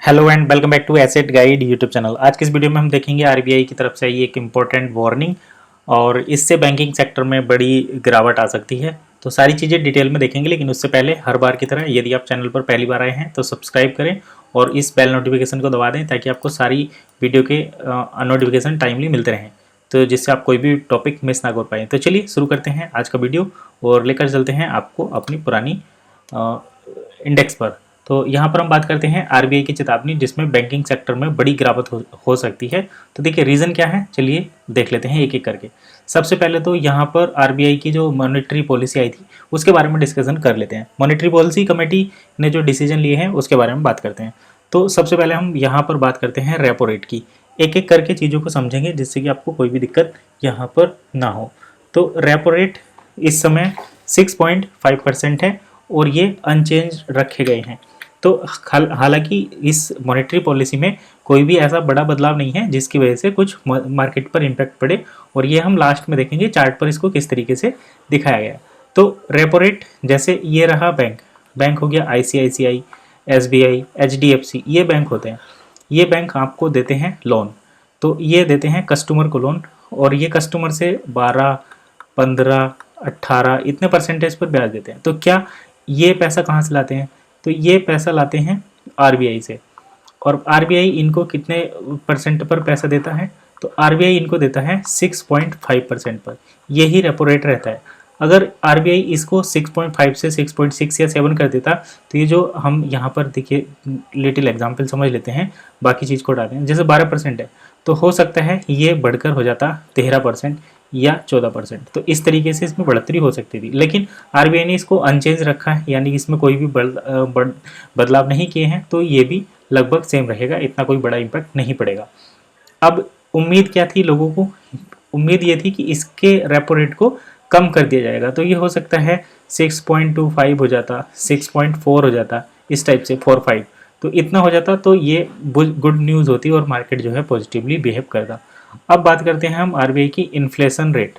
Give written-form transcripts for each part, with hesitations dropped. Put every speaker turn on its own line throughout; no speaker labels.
Hello and welcome back to asset guide YouTube channel. आज की इस वीडियो में हम देखेंगे आरबीआई की तरफ से आई एक इम्पोर्टेंट वार्निंग और इससे बैंकिंग सेक्टर में बड़ी गिरावट आ सकती है। तो सारी चीज़ें डिटेल में देखेंगे, लेकिन उससे पहले हर बार की तरह यदि आप चैनल पर पहली बार आए हैं तो सब्सक्राइब करें और इस बेल नोटिफिकेशन को दबा दें ताकि आपको सारी वीडियो के नोटिफिकेशन टाइमली मिलते रहें, तो जिससे आप कोई भी टॉपिक मिस ना कर पाएँ। तो चलिए शुरू करते हैं आज का वीडियो और लेकर चलते हैं आपको अपनी पुरानी इंडेक्स पर। तो यहाँ पर हम बात करते हैं आरबीआई की चेतावनी, जिसमें बैंकिंग सेक्टर में बड़ी गिरावट हो सकती है। तो देखिए रीज़न क्या है, चलिए देख लेते हैं एक एक करके। सबसे पहले तो यहाँ पर आरबीआई की जो मॉनेटरी पॉलिसी आई थी उसके बारे में डिस्कशन कर लेते हैं। मॉनेटरी पॉलिसी कमेटी ने जो डिसीजन लिए हैं उसके बारे में बात करते हैं। तो सबसे पहले हम यहाँ पर बात करते हैं रेपो रेट की। एक एक करके चीज़ों को समझेंगे जिससे कि आपको कोई भी दिक्कत यहाँ पर ना हो। तो रेपो रेट इस समय 6.5% है और ये अनचेंज रखे गए हैं। तो हालांकि इस मॉनेटरी पॉलिसी में कोई भी ऐसा बड़ा बदलाव नहीं है जिसकी वजह से कुछ मार्केट पर इम्पैक्ट पड़े, और ये हम लास्ट में देखेंगे चार्ट पर इसको किस तरीके से दिखाया गया। तो रेपो रेट जैसे ये रहा बैंक हो गया आईसीआईसीआई, एसबीआई, एचडीएफसी, ये बैंक होते हैं। ये बैंक आपको देते हैं लोन, तो ये देते हैं कस्टमर को लोन, और ये कस्टमर से 12, 15, 18 इतने परसेंटेज पर ब्याज देते हैं। तो क्या ये पैसा कहाँ से लाते हैं? तो ये पैसा लाते हैं आरबीआई से, और आरबीआई इनको कितने परसेंट पर पैसा देता है? तो आरबीआई इनको देता है 6.5% पर। यही रेपो रेट रहता है। अगर आरबीआई इसको 6.5 से 6.6 या 7 कर देता, तो ये जो हम यहाँ पर देखिए लिटिल एग्जाम्पल समझ लेते हैं, बाकी चीज़ को हटाते हैं। जैसे 12% है तो हो सकता है ये बढ़कर हो जाता 13% या 14%। तो इस तरीके से इसमें बढ़ोतरी हो सकती थी, लेकिन आरबीआई ने इसको अनचेंज रखा है, यानी कि इसमें कोई भी बदलाव नहीं किए हैं, तो ये भी लगभग सेम रहेगा, इतना कोई बड़ा इम्पैक्ट नहीं पड़ेगा। अब उम्मीद क्या थी लोगों को? उम्मीद ये थी कि इसके रेपो रेट को कम कर दिया जाएगा। तो ये हो सकता है 6.25 हो जाता, 6.4 हो जाता, इस टाइप से 4-5, तो इतना हो जाता तो ये गुड न्यूज़ होती और मार्केट जो है पॉजिटिवली बिहेव करता। अब बात करते हैं हम आरबीआई की इन्फ्लेशन रेट।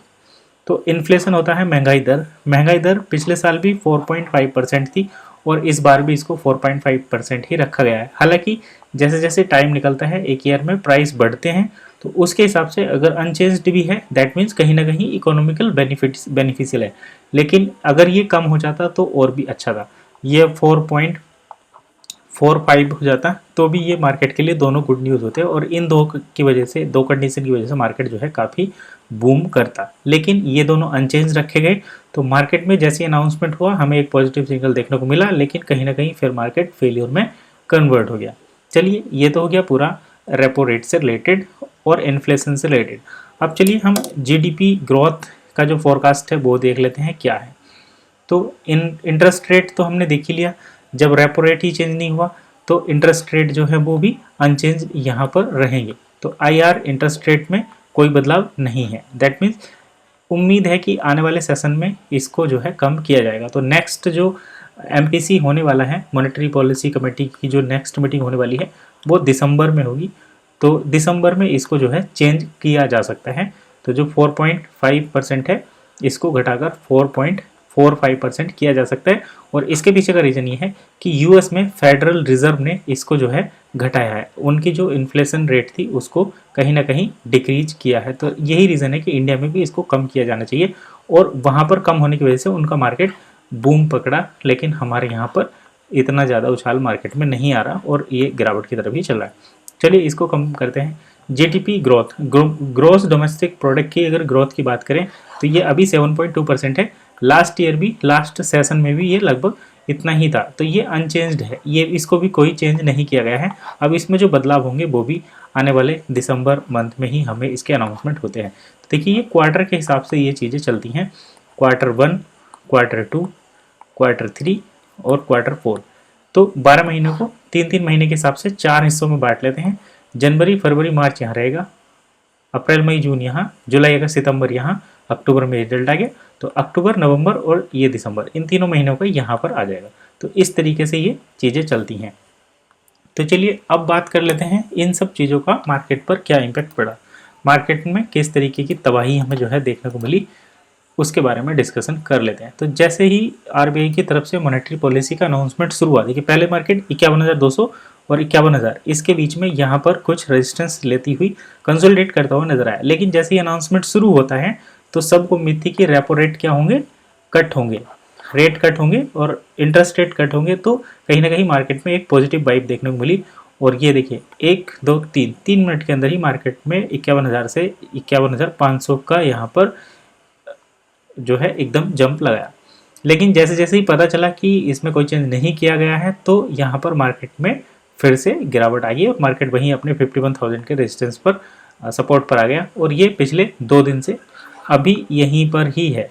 तो इन्फ्लेशन होता है महंगाई दर। महंगाई दर पिछले साल भी 4.5% थी और इस बार भी इसको 4.5% ही रखा गया है। हालांकि जैसे जैसे टाइम निकलता है, एक ईयर में प्राइस बढ़ते हैं, तो उसके हिसाब से अगर अनचेंज्ड भी है दैट मीन्स कहीं ना कहीं इकोनॉमिकल बेनिफिशियल है। लेकिन अगर ये कम हो जाता तो और भी अच्छा था, ये 4.45 हो जाता तो भी ये मार्केट के लिए दोनों गुड न्यूज़ होते, और इन दो की वजह से, दो कंडीशन की वजह से मार्केट जो है काफ़ी बूम करता। लेकिन ये दोनों अनचेंज रखे गए, तो मार्केट में जैसे अनाउंसमेंट हुआ हमें एक पॉजिटिव सिग्नल देखने को मिला, लेकिन कहीं ना कहीं फिर मार्केट फेलियर में कन्वर्ट हो गया। चलिए ये तो हो गया पूरा रेपो रेट से रिलेटेड और इन्फ्लेशन से रिलेटेड। अब चलिए हम जीडीपी ग्रोथ का जो फोरकास्ट है वो देख लेते हैं क्या है। तो इंटरेस्ट रेट तो हमने देख ही लिया, जब रेपो रेट ही चेंज नहीं हुआ तो इंटरेस्ट रेट जो है वो भी अनचेंज यहाँ पर रहेंगे। तो आईआर इंटरेस्ट रेट में कोई बदलाव नहीं है। दैट मीन्स उम्मीद है कि आने वाले सेशन में इसको जो है कम किया जाएगा। तो नेक्स्ट जो एमपीसी होने वाला है, मॉनेटरी पॉलिसी कमेटी की जो नेक्स्ट मीटिंग होने वाली है वो दिसंबर में होगी। तो दिसंबर में इसको जो है चेंज किया जा सकता है। तो जो 4.5% है इसको घटाकर 4.45% किया जा सकता है। और इसके पीछे का रीज़न ये है कि यूएस में फेडरल रिजर्व ने इसको जो है घटाया है, उनकी जो इन्फ्लेशन रेट थी उसको कहीं ना कहीं डिक्रीज किया है। तो यही रीज़न है कि इंडिया में भी इसको कम किया जाना चाहिए, और वहाँ पर कम होने की वजह से उनका मार्केट बूम पकड़ा, लेकिन हमारे यहाँ पर इतना ज़्यादा उछाल मार्केट में नहीं आ रहा और ये गिरावट की तरफ ही चल रहा है। चलिए इसको कम करते हैं। GDP growth, gross domestic product की अगर ग्रोथ की बात करें तो ये अभी 7.2% है। लास्ट ईयर भी, लास्ट सेशन में भी ये लगभग इतना ही था। तो ये अनचेंज्ड है, ये इसको भी कोई चेंज नहीं किया गया है। अब इसमें जो बदलाव होंगे वो भी आने वाले दिसंबर मंथ में ही हमें इसके अनाउंसमेंट होते हैं। तो देखिए ये क्वार्टर के हिसाब से ये चीज़ें चलती हैं, Q1, Q2, Q3 और Q4। तो 12 महीनों को 3-3 महीने के हिसाब से 4 हिस्सों में बांट लेते हैं। जनवरी, फरवरी, मार्च यहाँ रहेगा, अप्रैल, मई, जून यहाँ, जुलाई, अगस्त, सितंबर यहाँ, अक्टूबर में रिजल्ट आ गया, तो अक्टूबर, नवंबर और ये दिसंबर, इन तीनों महीनों का यहाँ पर आ जाएगा। तो इस तरीके से ये चीज़ें चलती हैं। तो चलिए अब बात कर लेते हैं इन सब चीज़ों का मार्केट पर क्या इम्पैक्ट पड़ा, मार्केट में किस तरीके की तबाही हमें जो है देखने को मिली, उसके बारे में डिस्कशन कर लेते हैं। तो जैसे ही आरबीआई की तरफ से मॉनेटरी पॉलिसी का अनाउंसमेंट शुरू हुआ, देखिए पहले मार्केट 51,200 और 51,000 इसके बीच में यहाँ पर कुछ रेजिस्टेंस लेती हुई कंसोलिडेट करता हुआ नजर आया। लेकिन जैसे ही अनाउंसमेंट शुरू होता है तो सबको उम्मीद थी कि रेपो रेट क्या होंगे, कट होंगे, रेट कट होंगे और इंटरेस्ट रेट कट होंगे, तो कहीं ना कहीं मार्केट में एक पॉजिटिव वाइब देखने को मिली। और ये देखिए 1 2 3 मिनट के अंदर ही मार्केट में 51,000 से 51,500 का यहाँ पर जो है एकदम जंप लगाया। लेकिन जैसे जैसे ही पता चला कि इसमें कोई चेंज नहीं किया गया है तो यहाँ पर मार्केट में फिर से गिरावट आ गई और मार्केट वहीं अपने 51,000 के रेजिस्टेंस पर सपोर्ट पर आ गया। और ये पिछले 2 दिन से अभी यहीं पर ही है,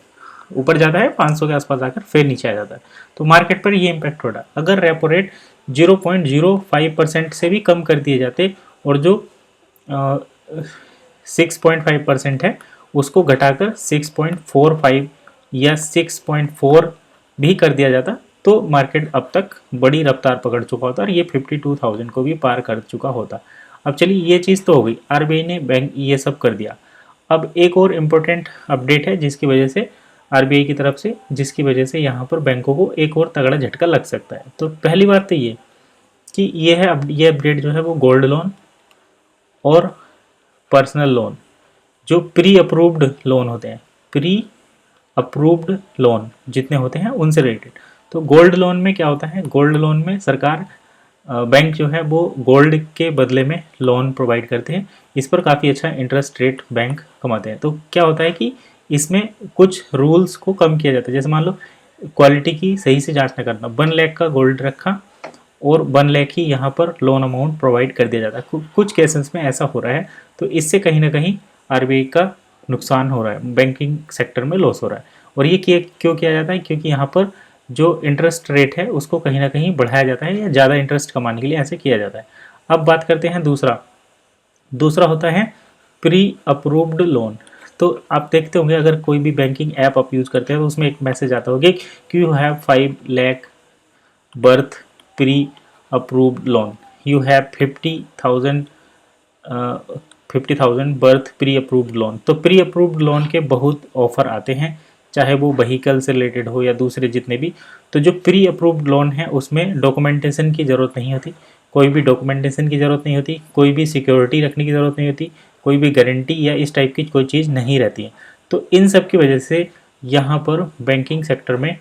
ऊपर जाता है 500 के आसपास आकर फिर नीचे आ जाता है। तो मार्केट पर ये इम्पैक्ट हो रहा है। अगर रेपो रेट 0.05% से भी कम कर दिए जाते और जो 6.5% है उसको घटाकर 6.45 या 6.4 भी कर दिया जाता तो मार्केट अब तक बड़ी रफ्तार पकड़ चुका होता और ये 52,000 को भी पार कर चुका होता। अब चलिए ये चीज़ तो हो गई, आरबीआई ने बैंक ये सब कर दिया। अब एक और इम्पोर्टेंट अपडेट है जिसकी वजह से आरबीआई की तरफ से, जिसकी वजह से यहाँ पर बैंकों को एक और तगड़ा झटका लग सकता है। तो पहली बात तो ये कि ये है, अब ये अपडेट जो है वो गोल्ड लोन और पर्सनल लोन, जो प्री अप्रूव्ड लोन होते हैं, प्री अप्रूव्ड लोन जितने होते हैं उनसे रिलेटेड। तो गोल्ड लोन में क्या होता है, गोल्ड लोन में सरकार बैंक जो है वो गोल्ड के बदले में लोन प्रोवाइड करते हैं। इस पर काफ़ी अच्छा इंटरेस्ट रेट बैंक कमाते हैं। तो क्या होता है कि इसमें कुछ रूल्स को कम किया जाता है। जैसे मान लो क्वालिटी की सही से जांच न करना, 1 लाख का गोल्ड रखा और 1 लाख ही यहाँ पर लोन अमाउंट प्रोवाइड कर दिया जाता है। कुछ केसेस में ऐसा हो रहा है। तो इससे कहीं ना कहीं आरबीआई का नुकसान हो रहा है, बैंकिंग सेक्टर में लॉस हो रहा है। और ये क्यों किया जाता है, क्योंकि यहाँ पर जो इंटरेस्ट रेट है उसको कहीं ना कहीं बढ़ाया जाता है या ज़्यादा इंटरेस्ट कमाने के लिए ऐसे किया जाता है। अब बात करते हैं दूसरा होता है प्री अप्रूव्ड लोन। तो आप देखते होंगे अगर कोई भी बैंकिंग ऐप आप यूज़ करते हैं तो उसमें एक मैसेज आता होगा कि you have 5 lakh birth pre approved loan, you have 50,000 birth pre approved loan. तो प्री अप्रूव्ड लोन के बहुत ऑफर आते हैं, चाहे वो व्हीकल से रिलेटेड हो या दूसरे जितने भी। तो जो प्री अप्रूव्ड लोन है उसमें डॉक्यूमेंटेशन की ज़रूरत नहीं होती, कोई भी डॉक्यूमेंटेशन की ज़रूरत नहीं होती, कोई भी सिक्योरिटी रखने की ज़रूरत नहीं होती, कोई भी गारंटी या इस टाइप की कोई चीज़ नहीं रहती है। तो इन सब की वजह से यहाँ पर बैंकिंग सेक्टर में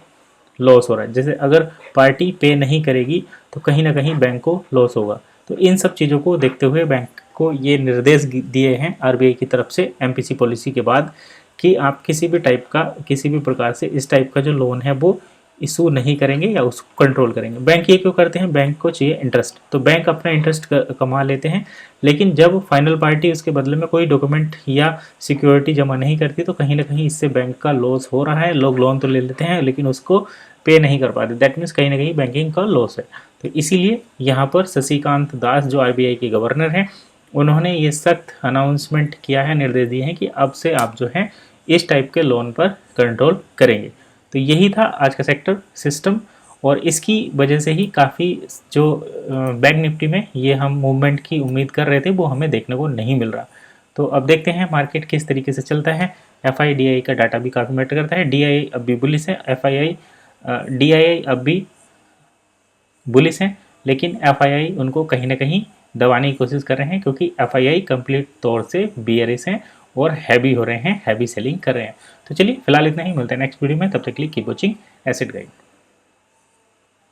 लॉस हो रहा है। जैसे अगर पार्टी पे नहीं करेगी तो कहीं ना कहीं बैंक को लॉस होगा। तो इन सब चीज़ों को देखते हुए बैंक को ये निर्देश दिए हैं आरबीआई की तरफ से एमपीसी पॉलिसी के बाद कि आप किसी भी टाइप का, किसी भी प्रकार से इस टाइप का जो लोन है वो इशू नहीं करेंगे या उसको कंट्रोल करेंगे। बैंक ये क्यों करते हैं, बैंक को चाहिए इंटरेस्ट, तो बैंक अपना इंटरेस्ट कमा लेते हैं। लेकिन जब फाइनल पार्टी उसके बदले में कोई डॉक्यूमेंट या सिक्योरिटी जमा नहीं करती तो कहीं ना कहीं इससे बैंक का लॉस हो रहा है। लोग लोन तो ले लेते हैं लेकिन उसको पे नहीं कर पाते, दैट मीन्स कहीं ना कहीं बैंकिंग का लॉस है। तो इसीलिए यहाँ पर शशिकांत दास जो आरबीआई के गवर्नर हैं उन्होंने ये सख्त अनाउंसमेंट किया है, निर्देश दिए हैं कि अब से आप जो है इस टाइप के लोन पर कंट्रोल करेंगे। तो यही था आज का सेक्टर सिस्टम और इसकी वजह से ही काफ़ी जो बैंक निफ्टी में ये हम मूवमेंट की उम्मीद कर रहे थे वो हमें देखने को नहीं मिल रहा। तो अब देखते हैं मार्केट किस तरीके से चलता है। एफआईडीआई का डाटा भी काफ़ी मैटर करता है। डीआईआई अब भी बुलिश है, डीआईआई अब भी बुलिश है, लेकिन एफआईआई उनको कहीं ना कहीं दबाने की कोशिश कर रहे हैं क्योंकि एफआईआई कंप्लीट तौर से बियरिश हैं और हैवी हो रहे हैं, हैवी सेलिंग कर रहे हैं। तो चलिए फिलहाल इतना ही, मिलते हैं नेक्स्ट वीडियो में, तब तक के लिए कीप वॉचिंग एसेट गाइड।